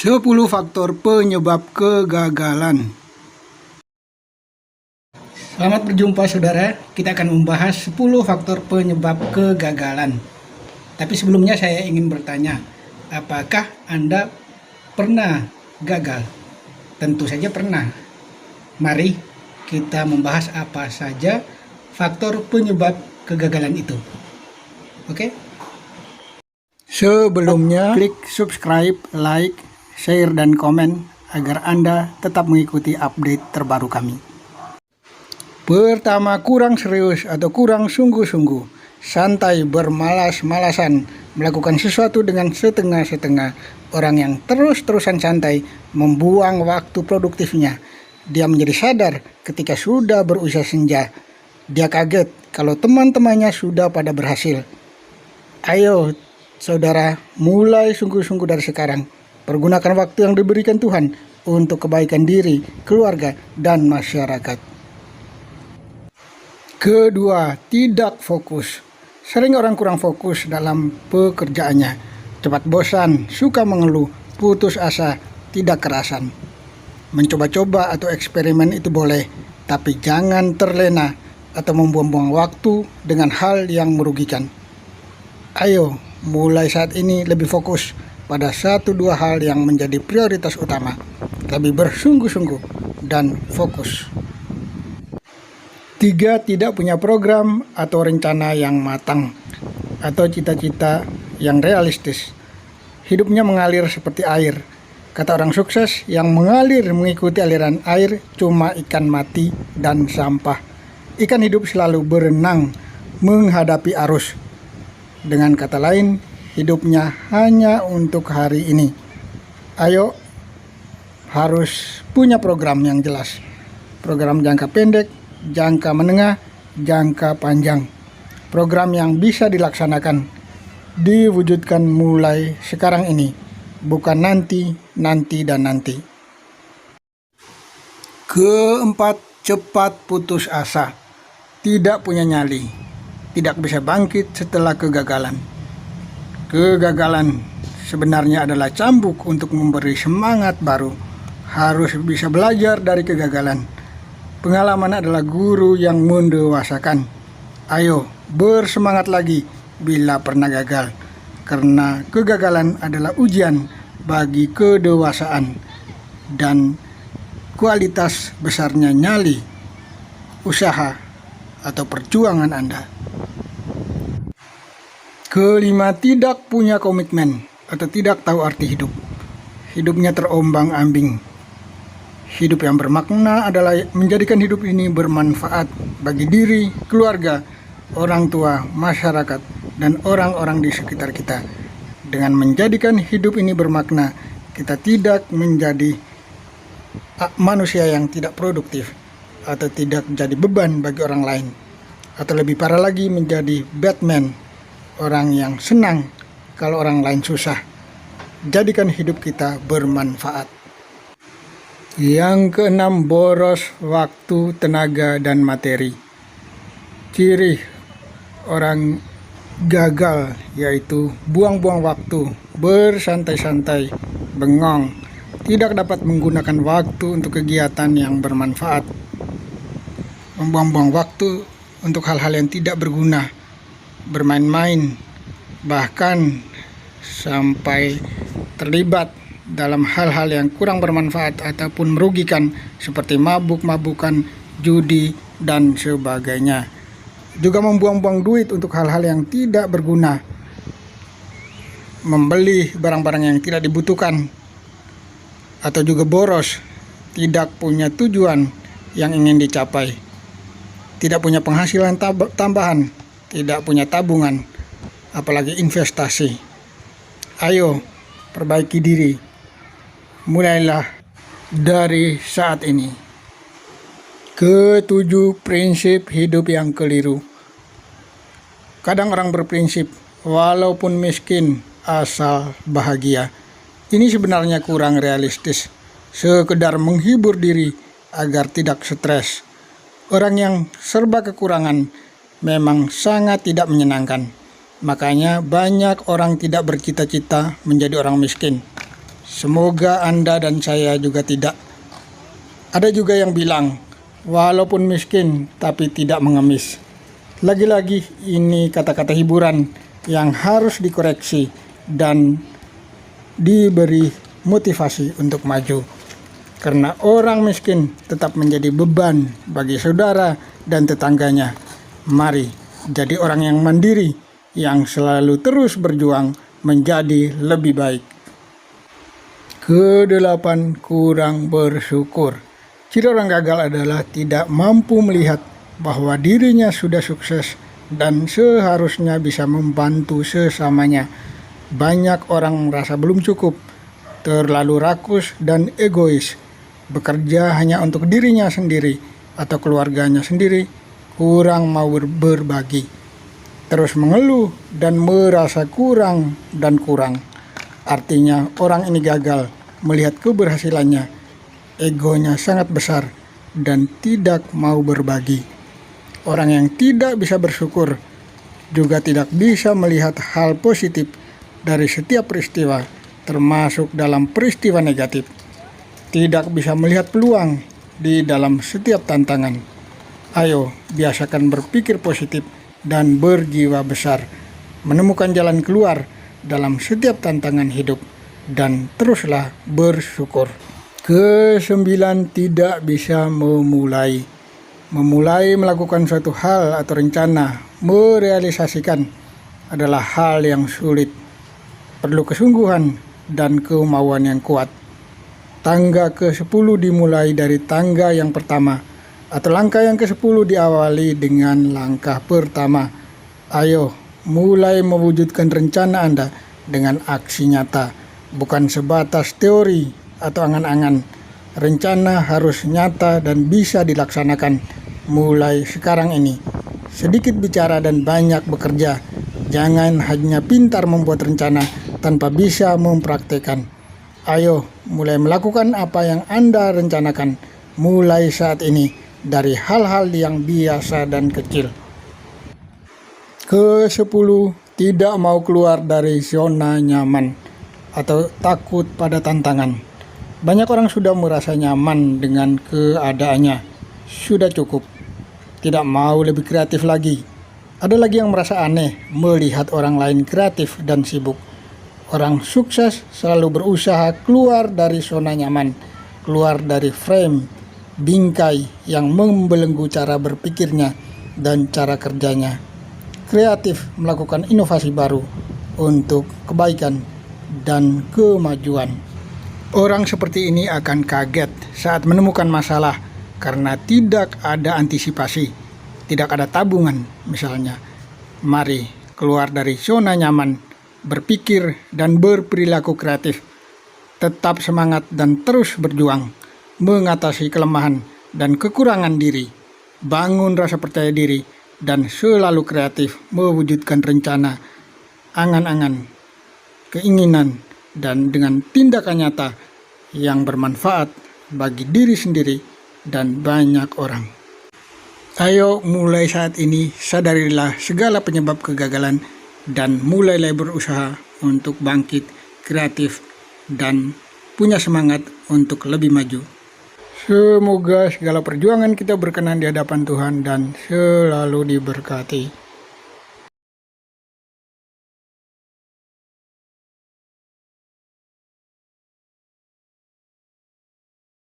10 faktor penyebab kegagalan. Selamat berjumpa saudara, kita akan membahas 10 faktor penyebab kegagalan. Tapi sebelumnya saya ingin bertanya, apakah Anda pernah gagal? Tentu saja pernah. Mari kita membahas apa saja faktor penyebab kegagalan itu. Oke? Sebelumnya, klik subscribe, like, share, dan komen agar Anda tetap mengikuti update terbaru kami. Pertama, kurang serius atau kurang sungguh-sungguh. Santai, bermalas-malasan, melakukan sesuatu dengan setengah-setengah. Orang yang terus-terusan santai membuang waktu produktifnya. Dia menjadi sadar ketika sudah berusia senja. Dia kaget kalau teman-temannya sudah pada berhasil. Ayo saudara, mulai sungguh-sungguh dari sekarang. Pergunakan waktu yang diberikan Tuhan untuk kebaikan diri, keluarga, dan masyarakat. Kedua, tidak fokus. Sering orang kurang fokus dalam pekerjaannya. Cepat bosan, suka mengeluh, putus asa, tidak kerasan. Mencoba-coba atau eksperimen itu boleh, tapi jangan terlena atau membuang-buang waktu dengan hal yang merugikan. Ayo, mulai saat ini lebih fokus pada 1-2 hal yang menjadi prioritas utama. Lebih bersungguh-sungguh dan fokus. 3. Tidak punya program atau rencana yang matang atau cita-cita yang realistis. Hidupnya mengalir seperti air. Kata orang sukses, yang mengalir mengikuti aliran air cuma ikan mati dan sampah. Ikan hidup selalu berenang menghadapi arus. Dengan kata lain, hidupnya hanya untuk hari ini. Ayo, harus punya program yang jelas. Program jangka pendek, jangka menengah, jangka panjang. Program yang bisa dilaksanakan, diwujudkan mulai sekarang ini, bukan nanti, dan nanti. Keempat, cepat putus asa. Tidak punya nyali, tidak bisa bangkit setelah kegagalan. Kegagalan sebenarnya adalah cambuk untuk memberi semangat baru. Harus bisa belajar dari kegagalan. Pengalaman adalah guru yang mendewasakan. Ayo, bersemangat lagi bila pernah gagal. Karena kegagalan adalah ujian bagi kedewasaan dan kualitas besarnya nyali, usaha, atau perjuangan Anda. Kelima, tidak punya komitmen atau tidak tahu arti hidup. Hidupnya terombang-ambing. Hidup yang bermakna adalah menjadikan hidup ini bermanfaat bagi diri, keluarga, orang tua, masyarakat, dan orang-orang di sekitar kita. Dengan menjadikan hidup ini bermakna, kita tidak menjadi manusia yang tidak produktif atau tidak jadi beban bagi orang lain. Atau lebih parah lagi, menjadi Batman, orang yang senang kalau orang lain susah. Jadikan hidup kita bermanfaat. Yang keenam, boros waktu, tenaga, dan materi. Ciri orang gagal yaitu buang-buang waktu, bersantai-santai, bengong, tidak dapat menggunakan waktu untuk kegiatan yang bermanfaat, membuang-buang waktu untuk hal-hal yang tidak berguna, bermain-main, bahkan sampai terlibat dalam hal-hal yang kurang bermanfaat ataupun merugikan seperti mabuk-mabukan, judi, dan sebagainya. Juga membuang-buang duit untuk hal-hal yang tidak berguna, membeli barang-barang yang tidak dibutuhkan, atau juga boros, tidak punya tujuan yang ingin dicapai, tidak punya penghasilan tambahan, tidak punya tabungan, apalagi investasi. Ayo, perbaiki diri. Mulailah dari saat ini. Ketujuh, prinsip hidup yang keliru. Kadang orang berprinsip, walaupun miskin, asal bahagia. Ini sebenarnya kurang realistis. Sekedar menghibur diri agar tidak stres. Orang yang serba kekurangan memang sangat tidak menyenangkan. Makanya banyak orang tidak bercita-cita menjadi orang miskin. Semoga Anda dan saya juga tidak. Ada juga yang bilang, walaupun miskin tapi tidak mengemis. Lagi-lagi ini kata-kata hiburan yang harus dikoreksi dan diberi motivasi untuk maju. Karena orang miskin tetap menjadi beban bagi saudara dan tetangganya. Mari jadi orang yang mandiri, yang selalu terus berjuang menjadi lebih baik. Kedelapan, kurang bersyukur. Ciri orang gagal adalah tidak mampu melihat bahwa dirinya sudah sukses dan seharusnya bisa membantu sesamanya. Banyak orang merasa belum cukup, terlalu rakus dan egois, bekerja hanya untuk dirinya sendiri atau keluarganya sendiri, kurang mau berbagi, terus mengeluh dan merasa kurang dan kurang. Artinya orang ini gagal melihat keberhasilannya, egonya sangat besar dan tidak mau berbagi. Orang yang tidak bisa bersyukur juga tidak bisa melihat hal positif dari setiap peristiwa, termasuk dalam peristiwa negatif. Tidak bisa melihat peluang di dalam setiap tantangan. Ayo, biasakan berpikir positif dan berjiwa besar, menemukan jalan keluar dalam setiap tantangan hidup, dan teruslah bersyukur. Kesembilan, tidak bisa memulai. Memulai melakukan suatu hal atau rencana, merealisasikan adalah hal yang sulit. Perlu kesungguhan dan kemauan yang kuat. Tangga ke-10 dimulai dari tangga yang pertama, atau langkah yang ke-10 diawali dengan langkah pertama. Ayo, mulai mewujudkan rencana Anda dengan aksi nyata, bukan sebatas teori atau angan-angan. Rencana harus nyata dan bisa dilaksanakan mulai sekarang ini. Sedikit bicara dan banyak bekerja. Jangan hanya pintar membuat rencana tanpa bisa mempraktekkan. Ayo, mulai melakukan apa yang Anda rencanakan mulai saat ini, dari hal-hal yang biasa dan kecil. Ke-10, tidak mau keluar dari zona nyaman atau takut pada tantangan. Banyak orang sudah merasa nyaman dengan keadaannya, sudah cukup, tidak mau lebih kreatif lagi. Ada lagi yang merasa aneh melihat orang lain kreatif dan sibuk. Orang sukses selalu berusaha keluar dari zona nyaman, keluar dari frame, bingkai yang membelenggu cara berpikirnya dan cara kerjanya. Kreatif melakukan inovasi baru untuk kebaikan dan kemajuan. Orang seperti ini akan kaget saat menemukan masalah karena tidak ada antisipasi, tidak ada tabungan misalnya. Mari keluar dari zona nyaman, berpikir dan berperilaku kreatif. Tetap semangat dan terus berjuang, mengatasi kelemahan dan kekurangan diri. Bangun rasa percaya diri dan selalu kreatif mewujudkan rencana, angan-angan, keinginan, dan dengan tindakan nyata yang bermanfaat bagi diri sendiri dan banyak orang. Ayo, mulai saat ini sadarilah segala penyebab kegagalan dan mulailah berusaha untuk bangkit, kreatif, dan punya semangat untuk lebih maju. Semoga segala perjuangan kita berkenan di hadapan Tuhan dan selalu diberkati.